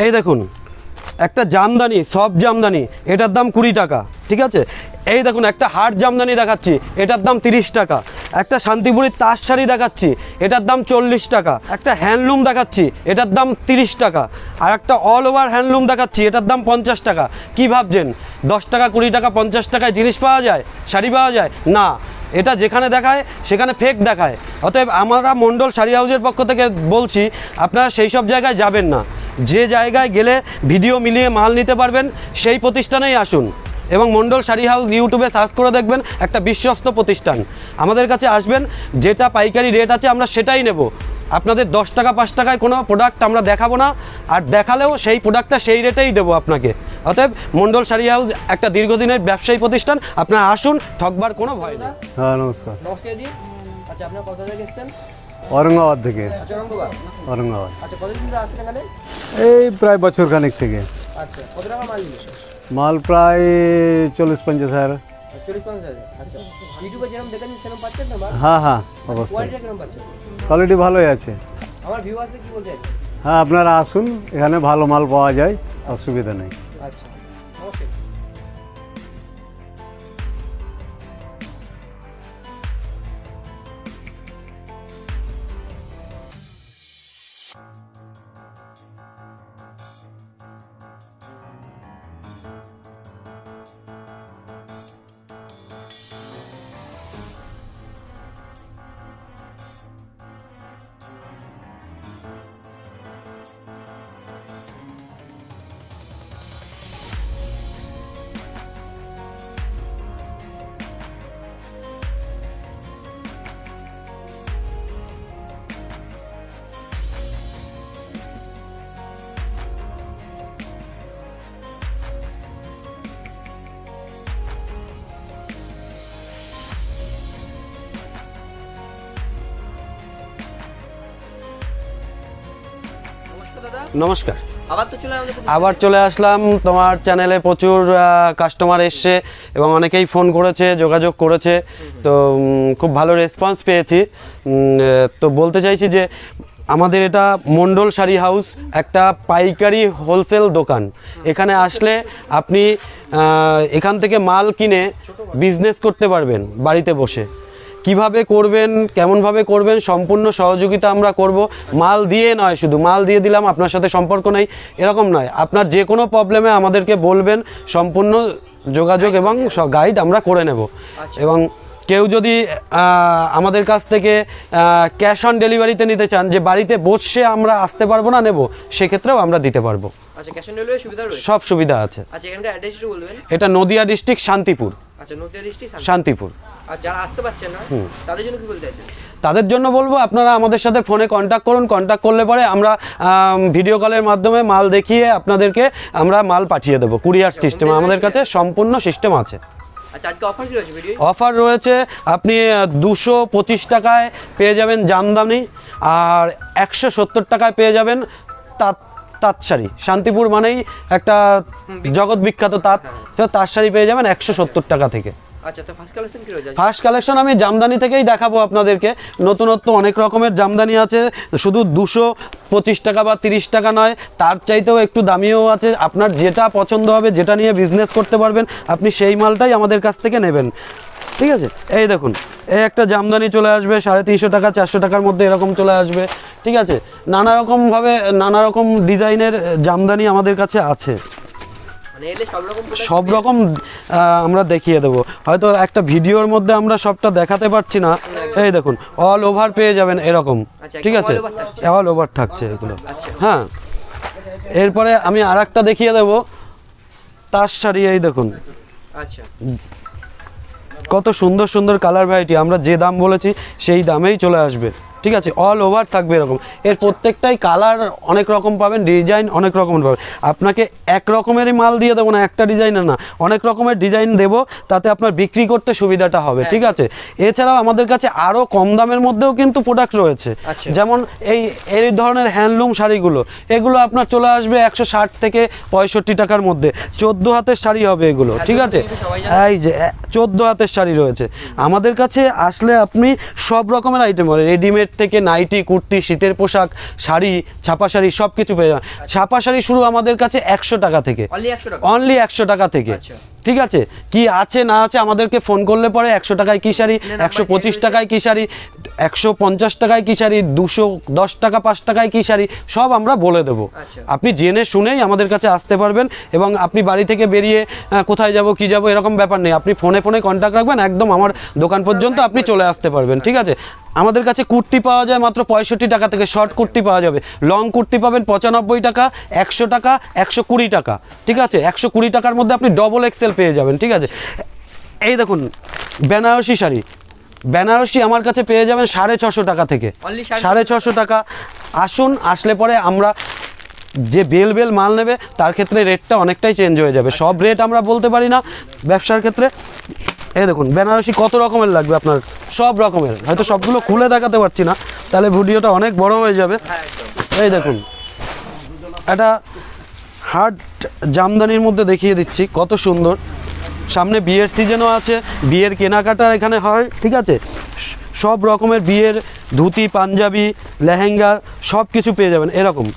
এই দেখুন একটা জামদানি, সফট জামদানি, এটার দাম 20 টাকা। ঠিক আছে, এই দেখুন একটা হার্ড জামদানি দেখাচ্ছি, এটার দাম 30 টাকা। একটা শান্তিপুরীর তাঁত শাড়ি দেখাচ্ছি, এটার দাম 40 টাকা। একটা হ্যান্ডলুম দেখাচ্ছি, এটার দাম 30 টাকা। আর একটা অল ওভার হ্যান্ডলুম দেখাচ্ছি, এটার দাম 50 টাকা। কি ভাবছেন 10 টাকা 20 টাকা 50 টাকায় জিনিস পাওয়া যায়, শাড়ি পাওয়া যায় না? এটা যেখানে দেখায় সেখানে ফেক দেখায়। অতএব আমরা মণ্ডল শাড়ি হাউসের পক্ষ থেকে বলছি, আপনারা সেই সব জায়গায় যাবেন না। যে জায়গায় গেলে ভিডিও মিলিয়ে মাল নিতে পারবেন সেই প্রতিষ্ঠানেই আসুন। এবং মণ্ডল শাড়ি হাউস ইউটিউবে সার্চ করে দেখবেন, একটা বিশ্বস্ত প্রতিষ্ঠান। আমাদের কাছে আসবেন, যেটা পাইকারি রেট আছে আমরা সেটাই নেব। আপনাদের 10 টাকা 5 টাকায় কোনো প্রোডাক্ট আমরা দেখাবো না, আর দেখালেও সেই প্রোডাক্টটা সেই রেটেই দেবো আপনাকে। অতএব মণ্ডল শাড়ি হাউস একটা দীর্ঘদিনের ব্যবসায়ী প্রতিষ্ঠান, আপনারা আসুন, ঠকবার কোনো ভয় নেই। হ্যাঁ নমস্কার। নমস্কার জি। আচ্ছা আপনার কোথা থেকে এসেছেন? औरंगाबाद থেকে। আচ্ছা औरंगाबाদ। औरंगाबाद। আচ্ছা কতদিন ধরে আসছেন এখানে? এই প্রায় বছর খানেক থেকে। আচ্ছা কত টাকা মাল নিয়েছেন? মাল প্রায় 40-50 হাজার। 40-50 হাজার। আচ্ছা ইউটিউবে যেরকম দেখেন সেরকম পাচ্ছেন না মাল? হ্যাঁ হ্যাঁ অবশ্যই। কোয়ালিটি কেমন পাচ্ছেন? কোয়ালিটি ভালোই আছে। আমার ভিউয়ার্সে কি বলতে চাইছেন? হ্যাঁ আপনারা আসুন, এখানে ভালো মাল পাওয়া যায়, অসুবিধা নেই। আচ্ছা নমস্কার। নমস্কার। আবার চলে আসলাম। তোমার চ্যানেলে প্রচুর কাস্টমার এসছে এবং অনেকেই ফোন করেছে, যোগাযোগ করেছে, তো খুব ভালো রেসপন্স পেয়েছি। তো বলতে চাইছি যে আমাদের এটা মণ্ডল শাড়ি হাউস একটা পাইকারি হোলসেল দোকান। এখানে আসলে আপনি এখান থেকে মাল কিনে বিজনেস করতে পারবেন বাড়িতে বসে। কিভাবে করবেন, কেমনভাবে করবেন, সম্পূর্ণ সহযোগিতা আমরা করব। মাল দিয়ে নয়, শুধু মাল দিয়ে দিলাম আপনার সাথে সম্পর্ক নেই এরকম নয়। আপনার যে কোনো প্রবলেমে আমাদেরকে বলবেন, সম্পূর্ণ যোগাযোগ এবং গাইড আমরা করে নেব। এবং কেউ যদি আমাদের কাছ থেকে ক্যাশ অন ডেলিভারিতে নিতে চান, যে বাড়িতে বসে আমরা আসতে পারবো না, নেব, সেক্ষেত্রেও আমরা দিতে পারবো। আচ্ছা ক্যাশ অন ডেলিভারি সুবিধা রয়েছে? সব সুবিধা আছে। আচ্ছা এখানকার অ্যাড্রেসটা বলবেন। এটা নদিয়া ডিস্ট্রিক্ট শান্তিপুর। আচ্ছা নদিয়া ডিস্ট্রিক্ট শান্তিপুর। আর যারা আসতে পারছেন না তাদের জন্য কি বলতে চাইছেন? তাদের জন্য বলবো আপনারা আমাদের সাথে ফোনে কন্ট্যাক্ট করুন। কন্ট্যাক্ট করলে পরে আমরা ভিডিও কলের মাধ্যমে মাল দেখিয়ে আপনাদেরকে আমরা মাল পাঠিয়ে দেবো। কুরিয়ার সিস্টেম আমাদের কাছে সম্পূর্ণ সিস্টেম আছে। আচ্ছা আজকে অফার কি রয়েছে ভিডিও? অফার রয়েছে, আপনি 225 টাকায় পেয়ে যাবেন জামদানি, আর 170 টাকায় পেয়ে যাবেন তাঁত শাড়ি। শান্তিপুর মানেই একটা জগৎ বিখ্যাত তাঁত শাড়ি পেয়ে যাবেন 170 টাকা থেকে। আচ্ছা তো ফার্স্ট কালেকশন কি রয়েছে? ফার্স্ট কালেকশন আমি জামদানি থেকেই দেখাবো আপনাদেরকে। নতুনত্ব অনেক রকমের জামদানি আছে, শুধু 225 টাকা বা 30 টাকা নয়, তার চাইতেও একটু দামিও আছে। আপনার যেটা পছন্দ হবে, যেটা নিয়ে বিজনেস করতে পারবেন, আপনি সেই মালটাই আমাদের কাছ থেকে নেবেন। ঠিক আছে, এই দেখুন এই একটা জামদানি চলে আসবে 350 টাকা 400 টাকার মধ্যে, এরকম চলে আসবে। ঠিক আছে, নানা রকমভাবে নানা রকম ডিজাইনের জামদানি আমাদের কাছে আছে। সব রকম আমরা দেখিয়ে দেবো। হয়তো একটা ভিডিওর মধ্যে আমরা সবটা দেখাতে পারছি না। এই দেখুন অল ওভার পেয়ে যাবেন এরকম। ঠিক আছে, অল ওভার থাকছে এগুলো। হ্যাঁ, এরপরে আমি আরেকটা দেখিয়ে দেবো তাঁত শাড়ি। এই দেখুন কত সুন্দর সুন্দর কালার ভ্যারাইটি। আমরা যে দাম বলেছি সেই দামেই চলে আসবে। ঠিক আছে, অল ওভার থাকবে এরকম। এর প্রত্যেকটাই কালার অনেক রকম পাবেন, ডিজাইন অনেক রকমের পাবেন। আপনাকে এক রকমেরই মাল দিয়ে দেবো না, একটা ডিজাইনের না, অনেক রকমের ডিজাইন দেবো, তাতে আপনার বিক্রি করতে সুবিধাটা হবে। ঠিক আছে, এছাড়াও আমাদের কাছে আরও কম দামের মধ্যেও কিন্তু প্রোডাক্ট রয়েছে। যেমন এই ধরনের হ্যান্ডলুম শাড়িগুলো, এগুলো আপনার চলে আসবে 160 থেকে 65 টাকার মধ্যে। 14 হাতের শাড়ি হবে এগুলো। ঠিক আছে, এই যে 14 হাতের শাড়ি রয়েছে আমাদের কাছে। আসলে আপনি সব রকমের আইটেম হবে, রেডিমেড থেকে নাইটি, কুর্তি, শীতের পোশাক, শাড়ি, ছাপা শাড়ি সব কিছু পেয়ে যাবেন। ছাপা শাড়ি শুরু আমাদের কাছে 100 টাকা থেকে, অনলি 100 টাকা। অনলি 100 টাকা থেকে। আচ্ছা। ঠিক আছে, কি আছে না আছে আমাদেরকে ফোন করলে পরে 100 টাকায় কি শাড়ি, 125 টাকায় কি শাড়ি, 150 টাকায় কি শাড়ি, 210 টাকা 5 টাকায় কি শাড়ি, সব আমরা বলে দেবো। আচ্ছা। আপনি জেনে শুনেই আমাদের কাছে আসতে পারবেন এবং আপনি বাড়ি থেকে বেরিয়ে কোথায় যাব কি যাব এরকম ব্যাপার নেই। আপনি ফোনে কন্ট্যাক্ট রাখবেন, একদম আমার দোকান পর্যন্ত আপনি চলে আসতে পারবেন। ঠিক আছে, আমাদের কাছে কুর্তি পাওয়া যায় মাত্র 65 টাকা থেকে, শর্ট কুর্তি পাওয়া যাবে। লং কুর্তি পাবেন 95 টাকা, 100 টাকা, 120 টাকা। ঠিক আছে, 120 টাকার মধ্যে আপনি ডবল এক্সেল পেয়ে যাবেন। ঠিক আছে, এই দেখুন বেনারসি শাড়ি, বেনারসি আমার কাছে পেয়ে যাবেন 650 টাকা থেকে, Only 650 টাকা। আসুন, আসলে পরে আমরা যে বেল মাল নেবে তার ক্ষেত্রে রেটটা অনেকটাই চেঞ্জ হয়ে যাবে। সব রেট আমরা বলতে পারি না ব্যবসার ক্ষেত্রে। এই দেখুন বেনারসি কত রকমের লাগবে আপনার, সব রকমের, হয়তো সবগুলো খুলে দেখাতে পারছি না, তাহলে ভিডিওটা অনেক বড় হয়ে যাবে। এই দেখুন এটা হার্ড জামদানির মধ্যে দেখিয়ে দিচ্ছি, কত সুন্দর। সামনে বিয়ের সিজনও আছে, বিয়ের কেনাকাটা এখানে হয়। ঠিক আছে, সব রকমের বিয়ের ধুতি, পাঞ্জাবি, লেহেঙ্গা সব কিছু পেয়ে যাবেন। এরকম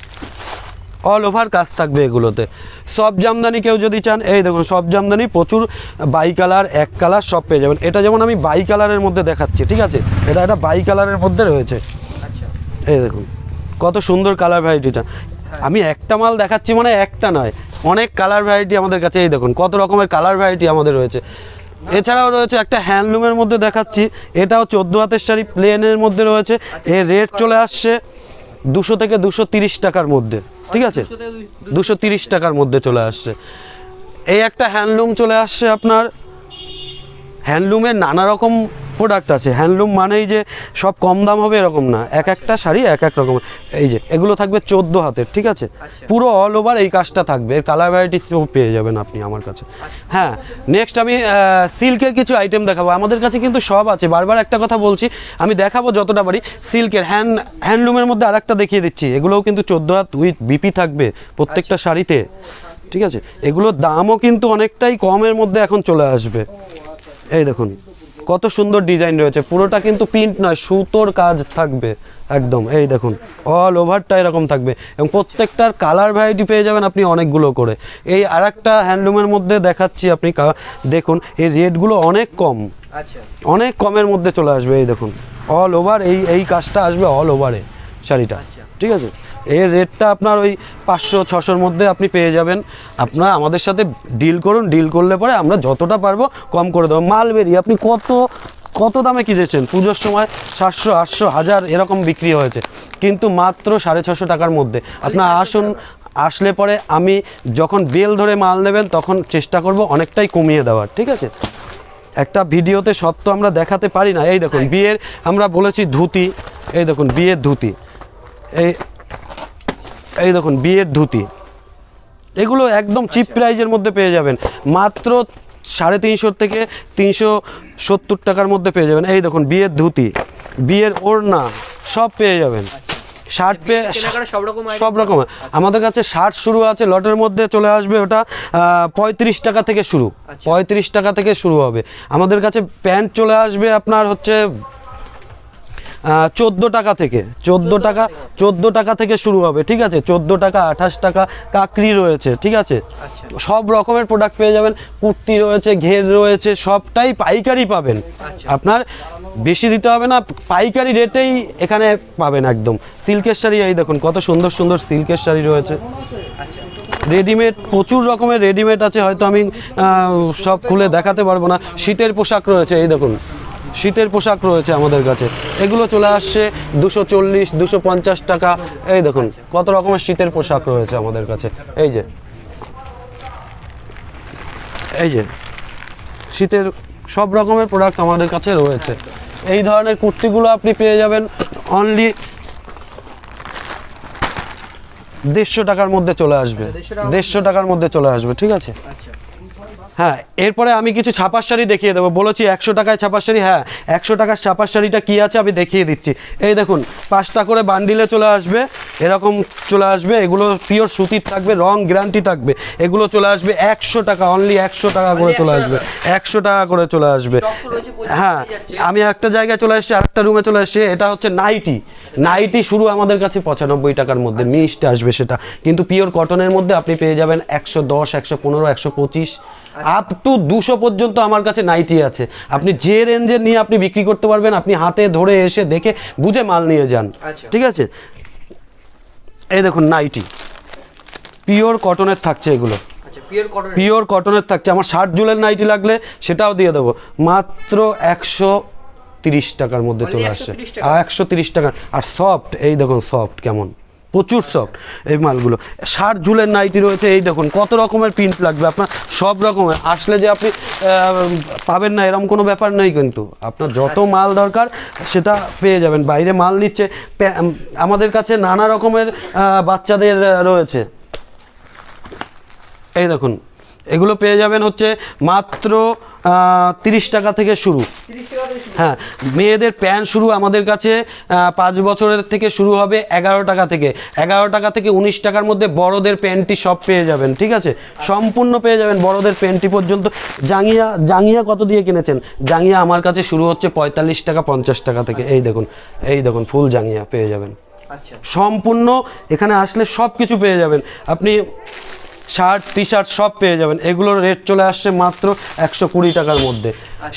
অল ওভার কাজ থাকবে এগুলোতে। সব জামদানি কেউ যদি চান, এই দেখুন সব জামদানি প্রচুর বাই কালার, এক কালার সব পেয়ে যাবেন। এটা যেমন আমি বাই কালারের মধ্যে দেখাচ্ছি। ঠিক আছে, এটা বাই কালারের মধ্যে রয়েছে। আচ্ছা। এই দেখুন কত সুন্দর কালার ভ্যারাইটিটা। আমি একটা মাল দেখাচ্ছি মানে একটা নয়, অনেক কালার ভ্যারাইটি আমাদের কাছে। এই দেখুন কত রকমের কালার ভ্যারাইটি আমাদের রয়েছে। এছাড়াও রয়েছে একটা হ্যান্ডলুমের মধ্যে দেখাচ্ছি, এটাও 14 হাতের শাড়ি, প্লেনের মধ্যে রয়েছে। এর রেট চলে আসছে 200 থেকে 230 টাকার মধ্যে। ঠিক আছে, 230 টাকার মধ্যে চলে আসছে। এই একটা হ্যান্ডলুম চলে আসছে আপনার। হ্যান্ডলুমের নানা রকম প্রোডাক্ট আছে। হ্যান্ডলুম মানেই যে সব কম দাম হবে এরকম না, এক একটা শাড়ি এক এক রকম। এই যে এগুলো থাকবে 14 হাতের। ঠিক আছে, পুরো অল ওভার এই কাজটা থাকবে। এর কালার ভ্যারাইটিস পেয়ে যাবেন আপনি আমার কাছে। হ্যাঁ, নেক্সট আমি সিল্কের কিছু আইটেম দেখাবো। আমাদের কাছে কিন্তু সব আছে, বারবার একটা কথা বলছি, আমি দেখাবো যতটা পারি। সিল্কের হ্যান্ডলুমের মধ্যে আর একটা দেখিয়ে দিচ্ছি, এগুলোও কিন্তু 14 হাত উইথ বিপি থাকবে প্রত্যেকটা শাড়িতে। ঠিক আছে, এগুলোর দামও কিন্তু অনেকটাই কমের মধ্যে এখন চলে আসবে। এই দেখুন কত সুন্দর ডিজাইন রয়েছে, পুরোটা কিন্তু প্রিন্ট নয়, সুতোর কাজ থাকবে একদম। এই দেখুন অল ওভারটা এরকম থাকবে এবং প্রত্যেকটার কালার ভ্যারাইটি পেয়ে যাবেন আপনি অনেকগুলো করে। এই আর একটা হ্যান্ডলুমের মধ্যে দেখাচ্ছি, আপনি দেখুন এই রেটগুলো অনেক কম, আচ্ছা, অনেক কমের মধ্যে চলে আসবে। এই দেখুন অল ওভার এই কাজটা আসবে অল ওভারে শাড়িটা। ঠিক আছে, এর রেটটা আপনার ওই 500-600-র মধ্যে আপনি পেয়ে যাবেন। আপনারা আমাদের সাথে ডিল করুন, ডিল করলে পরে আমরা যতটা পারবো কম করে দেবো। মালবেরি আপনি কত দামে কিনেছেন, পুজোর সময় 700, 800, 1000 এরকম বিক্রি হয়েছে, কিন্তু মাত্র 650 টাকার মধ্যে। আপনার আসুন, আসলে পরে আমি যখন বেল ধরে মাল নেবেন তখন চেষ্টা করব অনেকটাই কমিয়ে দেওয়ার। ঠিক আছে, একটা ভিডিওতে সব তো আমরা দেখাতে পারি না। এই দেখুন বিয়ের আমরা বলেছি ধুতি, এই দেখুন বিয়ের ধুতি, এই দেখুন বিয়ের ধুতি, এগুলো একদম চিপ প্রাইজের মধ্যে পেয়ে যাবেন, মাত্র 350 থেকে 370 টাকার মধ্যে পেয়ে যাবেন। এই দেখুন বিয়ের ধুতি, বিয়ের ওড়না সব পেয়ে যাবেন। শার্ট সব রকম আমাদের কাছে শার্ট শুরু আছে, লটের মধ্যে চলে আসবে ওটা 35 টাকা থেকে শুরু, 35 টাকা থেকে শুরু হবে। আমাদের কাছে প্যান্ট চলে আসবে আপনার হচ্ছে 14 টাকা থেকে, 14 টাকা থেকে শুরু হবে। ঠিক আছে, 14 টাকা, 28 টাকা কাকরি রয়েছে। ঠিক আছে, সব রকমের প্রোডাক্ট পেয়ে যাবেন। কুর্তি রয়েছে, ঘের রয়েছে, সবটাই পাইকারি পাবেন। আপনার বেশি দিতে হবে না, পাইকারি রেটেই এখানে পাবেন একদম। সিল্কের শাড়ি এই দেখুন কত সুন্দর সুন্দর সিল্কের শাড়ি রয়েছে। রেডিমেড প্রচুর রকমের রেডিমেড আছে, হয়তো আমি সব খুলে দেখাতে পারবো না। শীতের পোশাক রয়েছে, এই দেখুন শীতের পোশাক রয়েছে আমাদের কাছে, এগুলো চলে আসছে 240-250 টাকা। এই দেখুন কত রকমের শীতের পোশাক রয়েছে আমাদের কাছে। এই যে শীতের সব রকমের প্রোডাক্ট আমাদের কাছে রয়েছে। এই ধরনের কুর্তিগুলো আপনি পেয়ে যাবেন অনলি 150 টাকার মধ্যে চলে আসবে, 150 টাকার মধ্যে চলে আসবে। ঠিক আছে, হ্যাঁ, এরপরে আমি কিছু ছাপার শাড়ি দেখিয়ে দেবো। বলেছি 100 টাকায় ছাপার শাড়ি, হ্যাঁ 100 টাকার ছাপার শাড়িটা কী আছে আমি দেখিয়ে দিচ্ছি। এই দেখুন 5টা করে বান্ডিলে চলে আসবে, এরকম চলে আসবে। এগুলো পিওর সুতির থাকবে, রং গ্যারান্টি থাকবে। এগুলো চলে আসবে 100 টাকা, অনলি 100 টাকা করে চলে আসবে, 100 টাকা করে চলে আসবে। হ্যাঁ, আমি একটা জায়গায় চলে এসেছি, আরেকটা রুমে চলে এসেছি। এটা হচ্ছে নাইটি। নাইটি শুরু আমাদের কাছে 95 টাকার মধ্যে, মিক্সড আসবে সেটা, কিন্তু পিওর কটনের মধ্যে আপনি পেয়ে যাবেন 110, 115, 125 আপ টু 200 পর্যন্ত আমার কাছে নাইটি আছে। আপনি যে রেঞ্জের নিয়ে আপনি বিক্রি করতে পারবেন, আপনি হাতে ধরে এসে দেখে বুঝে মাল নিয়ে যান। ঠিক আছে, এই দেখুন নাইটি পিওর কটনের থাকছে, এগুলো পিওর কটনের থাকছে। আমার 60 জুলের নাইটি লাগলে সেটাও দিয়ে দেবো, মাত্র 130 টাকার মধ্যে চলে আসছে। 130 টাকা। আর সফট, এই দেখুন সফট কেমন, প্রচুর সফট এই মালগুলো। 60 জুলের নাইটি রয়েছে, এই দেখুন কত রকমের প্রিন্ট লাগবে আপনার, সব রকমের। আসলে যে আপনি পাবেন না এরকম কোনো ব্যাপার নেই, কিন্তু আপনার যত মাল দরকার সেটা পেয়ে যাবেন। বাইরে মাল নিচ্ছে, আমাদের কাছে নানা রকমের বাচ্চাদের রয়েছে। এই দেখুন এগুলো পেয়ে যাবেন হচ্ছে মাত্র 30 টাকা থেকে শুরু। হ্যাঁ, মেয়েদের প্যান্ট শুরু আমাদের কাছে 5 বছরের থেকে শুরু হবে 11 টাকা থেকে। 11 টাকা থেকে 19 টাকার মধ্যে বড়দের প্যান্টটি সব পেয়ে যাবেন। ঠিক আছে, সম্পূর্ণ পেয়ে যাবেন বড়দের প্যান্টটি পর্যন্ত। জাঙ্গিয়া কত দিয়ে কিনেছেন? জাঙ্গিয়া আমার কাছে শুরু হচ্ছে 45 টাকা 50 টাকা থেকে। এই দেখুন ফুল জাঙ্গিয়া পেয়ে যাবেন সম্পূর্ণ। এখানে আসলে সব কিছু পেয়ে যাবেন আপনি, শার্ট টি শার্ট সব পেয়ে যাবেন। এগুলোর রেট চলে আসছে মাত্র 120 টাকার মধ্যে।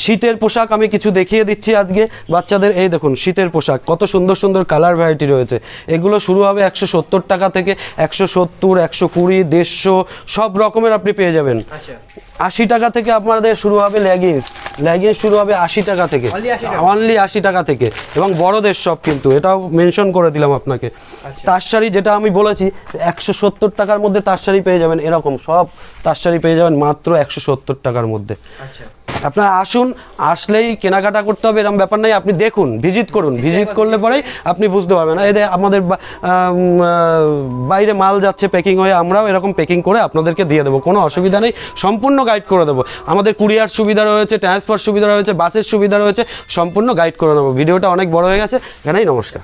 শীতের পোশাক আমি কিছু দেখিয়ে দিচ্ছি আজকে বাচ্চাদের। এই দেখুন শীতের পোশাক কত সুন্দর সুন্দর কালার ভ্যারাইটি রয়েছে। এগুলো শুরু হবে 170 টাকা থেকে, 170, 120, 150 সব রকমের আপনি পেয়ে যাবেন। 80 টাকা থেকে আপনাদের শুরু হবে লেগিংস শুরু হবে 80 টাকা থেকে, অনলি 80 টাকা থেকে, এবং বড়দের সব, কিন্তু এটাও মেনশন করে দিলাম আপনাকে। তার শাড়ি যেটা আমি বলেছি 170 টাকার মধ্যে তার শাড়ি পেয়ে যাবেন, এরকম সব তার শাড়ি পেয়ে যাবেন মাত্র 170 টাকার মধ্যে। আপনারা আসুন, আসলেই কেনাকাটা করতে হবে এরকম ব্যাপার নাই। আপনি দেখুন, ভিজিট করুন, ভিজিট করলে পরেই আপনি বুঝতে পারবেন। এই যে আমাদের বাইরে মাল যাচ্ছে প্যাকিং হয়ে, আমরাও এরকম প্যাকিং করে আপনাদেরকে দিয়ে দেবো, কোনো অসুবিধা নেই, সম্পূর্ণ গাইড করে দেবো। আমাদের কুরিয়ার সুবিধা রয়েছে, ট্রান্সপোর্ট সুবিধা রয়েছে, বাসের সুবিধা রয়েছে, সম্পূর্ণ গাইড করে নেবো। ভিডিওটা অনেক বড় হয়ে গেছে, এখানেই নমস্কার।